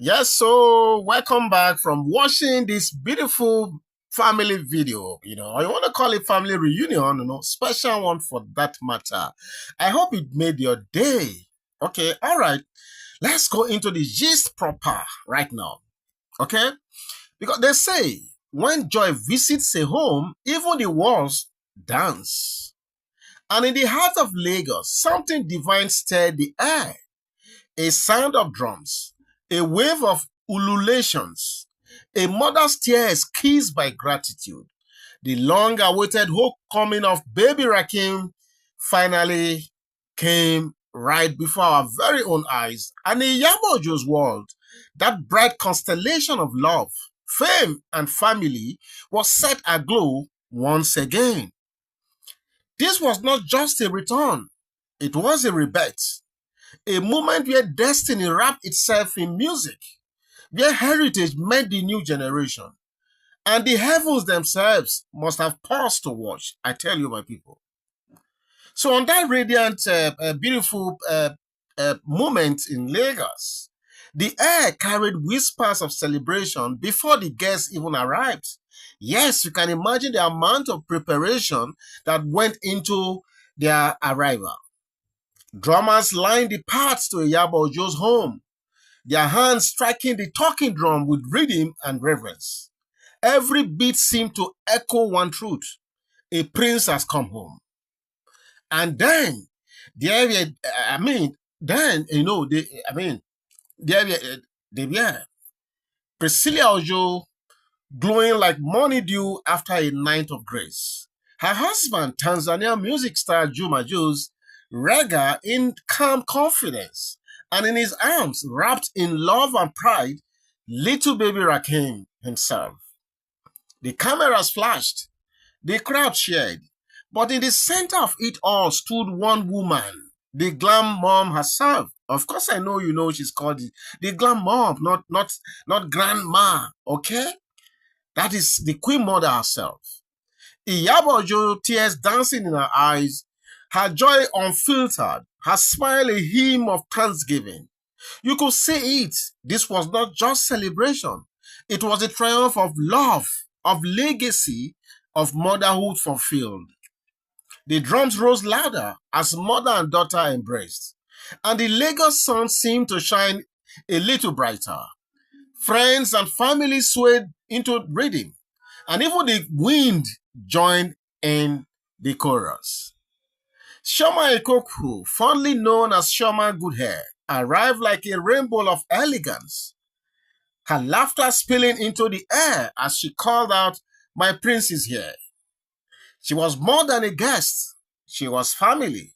Yes, so welcome back from watching this beautiful family video, or you want to call it family reunion, special one for that matter. I hope it made your day. Okay, all right. Let's go into the gist proper right now, okay? Because they say, when joy visits a home, even the walls dance. And in the heart of Lagos, something divine stirred the air. A sound of drums, a wave of ululations, a mother's tears kissed by gratitude. The long-awaited homecoming of baby Rakeem finally came right before our very own eyes. And in Iyabo Ojo's world, that bright constellation of love, fame, and family was set aglow once again. This was not just a return, it was a rebirth. A moment where destiny wrapped itself in music, where heritage met the new generation. And the heavens themselves must have paused to watch, I tell you, my people. So on that radiant, beautiful moment in Lagos, the air carried whispers of celebration before the guests even arrived. Yes, you can imagine the amount of preparation that went into their arrival. Drummers lined the paths to Iyabo Ojo's home, their hands striking the talking drum with rhythm and reverence. Every beat seemed to echo one truth: a prince has come home. And then, there were PriscillaOjo glowing like morning dew after a night of grace. Her husband, Tanzanian music star Juma Jux, regal in calm confidence, and in his arms, wrapped in love and pride, little baby Rakeem himself. The cameras flashed, the crowd cheered, but in the center of it all stood one woman, the glam mom herself. Of course, I know you know she's called the glam mom, not grandma, okay? That is the queen mother herself. Iyabo Ojo, tears dancing in her eyes, her joy unfiltered, her smile a hymn of thanksgiving. You could see it. This was not just celebration. It was a triumph of love, of legacy, of motherhood fulfilled. The drums rose louder as mother and daughter embraced, and the Lagos sun seemed to shine a little brighter. Friends and family swayed into rhythm, and even the wind joined in the chorus. Shoma Ikoku, fondly known as Shoma Goodhair, arrived like a rainbow of elegance, her laughter spilling into the air as she called out, "My prince is here." She was more than a guest. She was family.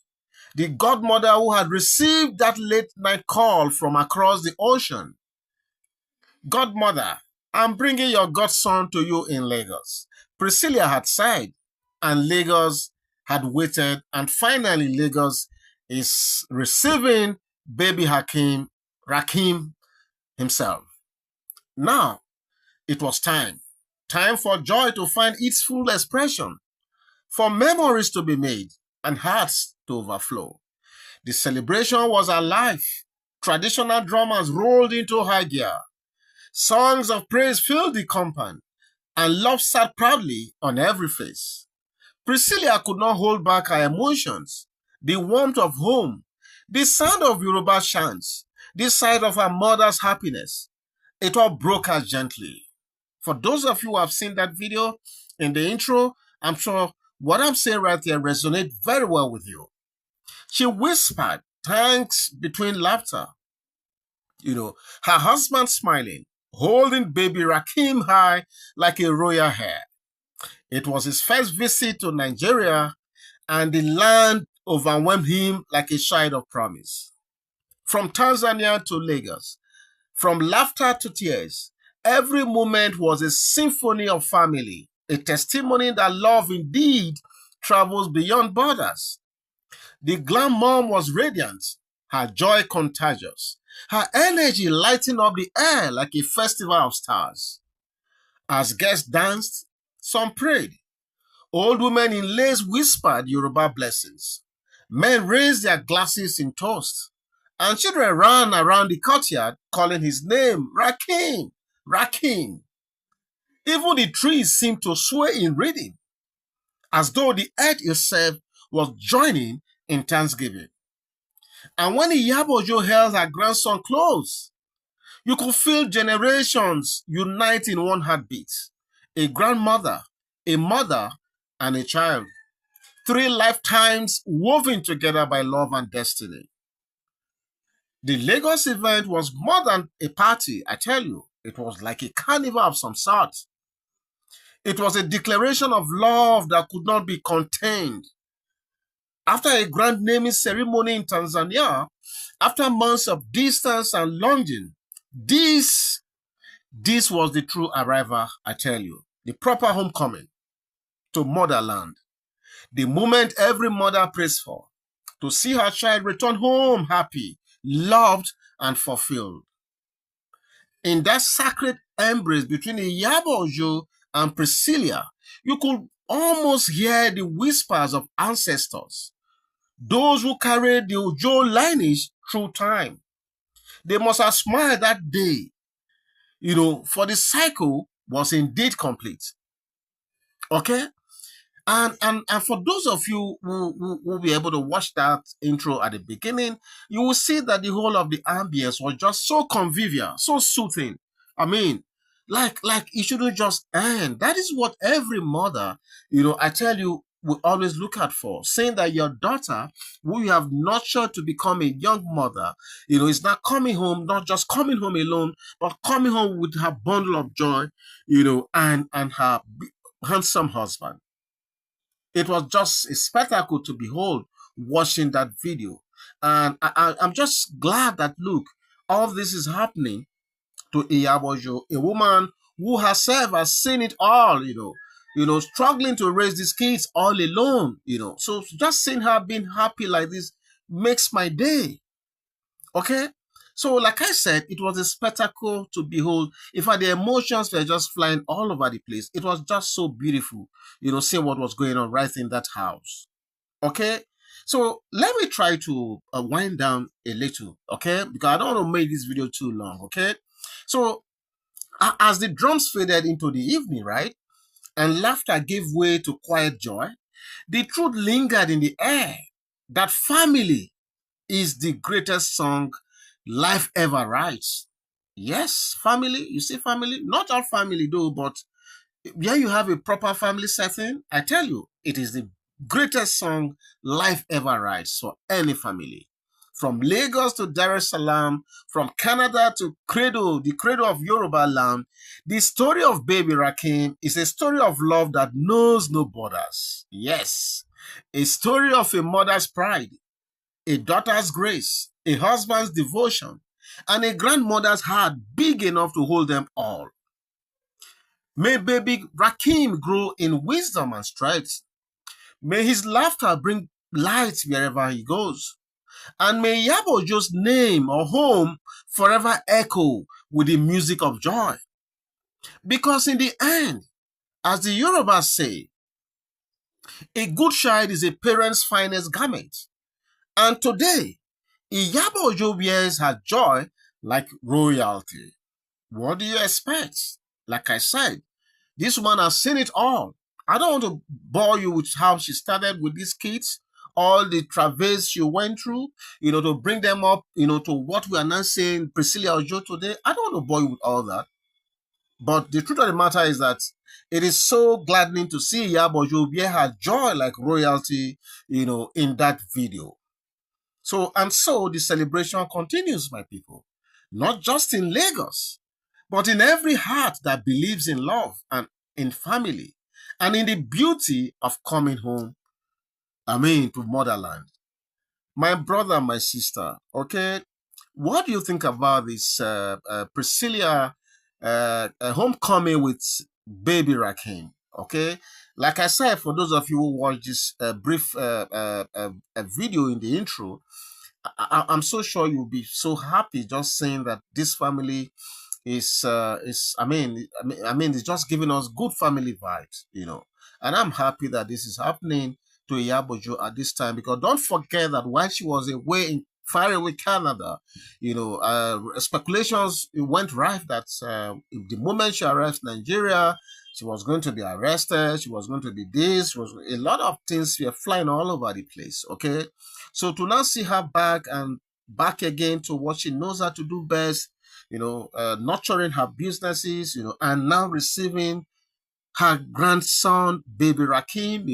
The godmother who had received that late-night call from across the ocean. "Godmother, I'm bringing your godson to you in Lagos." Priscilla had sighed, and Lagos had waited, and finally Lagos is receiving baby Rakeem himself. Now, it was time for joy to find its full expression, for memories to be made and hearts to overflow. The celebration was alive. Traditional drummers rolled into high gear. Songs of praise filled the compound, and love sat proudly on every face. Priscilla could not hold back her emotions. The warmth of home, the sound of Yoruba chants, the sight of her mother's happiness. It all broke her gently. For those of you who have seen that video in the intro, I'm sure what I'm saying right there resonates very well with you. She whispered thanks between laughter. Her husband smiling, holding baby Rakeem high like a royal hair. It was his first visit to Nigeria, and the land overwhelmed him like a child of promise. From Tanzania to Lagos, from laughter to tears, every moment was a symphony of family, a testimony that love indeed travels beyond borders. The glam mom was radiant, her joy contagious, her energy lighting up the air like a festival of stars. As guests danced, some prayed. Old women in lace whispered Yoruba blessings. Men raised their glasses in toast, and children ran around the courtyard calling his name, Rakeem, Rakeem. Even the trees seemed to sway in rhythm, as though the earth itself was joining in thanksgiving. And when Iyabo Ojo held her grandson close, you could feel generations unite in one heartbeat. A grandmother, a mother, and a child. 3 lifetimes woven together by love and destiny. The Lagos event was more than a party, I tell you. It was like a carnival of some sort. It was a declaration of love that could not be contained. After a grand naming ceremony in Tanzania, after months of distance and longing, this was the true arrival, I tell you. The proper homecoming to motherland. The moment every mother prays for, to see her child return home happy, loved, and fulfilled. In that sacred embrace between Iyabo Ojo and Priscilla, you could almost hear the whispers of ancestors, those who carried the Ojo lineage through time. They must have smiled that day, for the cycle was indeed complete. Okay? And for those of you who will be able to watch that intro at the beginning, you will see that the whole of the ambience was just so convivial, so soothing. I mean, like it shouldn't just end. That is what every mother, I tell you, will always look out for. Saying that your daughter, who you have nurtured to become a young mother, is not coming home, not just coming home alone, but coming home with her bundle of joy, and her handsome husband. It was just a spectacle to behold watching that video. And I'm just glad that, look, all this is happening to Iyabo Ojo, a woman who herself has seen it all, struggling to raise these kids all alone, So just seeing her being happy like this makes my day. Okay? So, like I said, it was a spectacle to behold. In fact, the emotions were just flying all over the place. It was just so beautiful, seeing what was going on right in that house. Okay? So, let me try to wind down a little, okay? Because I don't want to make this video too long, okay? So, as the drums faded into the evening, right? And laughter gave way to quiet joy, the truth lingered in the air that family is the greatest song life ever writes. Yes, family. You see, family. Not all family though, but where you have a proper family setting, I tell you, it is the greatest song life ever writes for any family. From Lagos to Dar es Salaam, from Canada to the cradle of Yoruba land, the story of baby Rakeem is a story of love that knows no borders. Yes, a story of a mother's pride, a daughter's grace, a husband's devotion, and a grandmother's heart big enough to hold them all. May baby Rakeem grow in wisdom and strength. May his laughter bring light wherever he goes. And may Iyabo Ojo's name or home forever echo with the music of joy. Because in the end, as the Yorubas say, a good child is a parent's finest garment. And today, Iyabo Ojo wears her joy like royalty. What do you expect? Like I said, this woman has seen it all. I don't want to bore you with how she started with these kids all the travails she went through, to bring them up, to what we are now saying, Priscilla Ojo today. I don't want to bore you with all that. But the truth of the matter is that it is so gladdening to see Iyabo Ojo bear her joy like royalty, in that video. So the celebration continues, my people. Not just in Lagos, but in every heart that believes in love and in family and in the beauty of coming home, to motherland. My brother, my sister, okay, what do you think about this Priscilla homecoming with baby Rakeem? Okay, like I said, for those of you who watch this brief video in the intro, I'm so sure you'll be so happy just saying that this family is it's just giving us good family vibes. And I'm happy that this is happening to Iyabo Ojo at this time, because don't forget that while she was away in far away Canada, speculations went rife that the moment she arrived in Nigeria, she was going to be arrested, she was going to be this, was a lot of things were flying all over the place. Okay, so to now see her back and back again to what she knows how to do best, nurturing her businesses, and now receiving her grandson, baby Rakeem,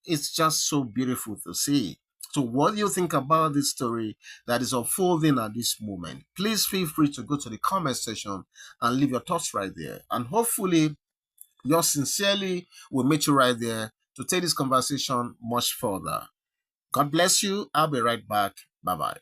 it's just so beautiful to see. So, what do you think about this story that is unfolding at this moment? Please feel free to go to the comment section and leave your thoughts right there. And hopefully, yours sincerely will meet you right there to take this conversation much further. God bless you. I'll be right back. Bye bye.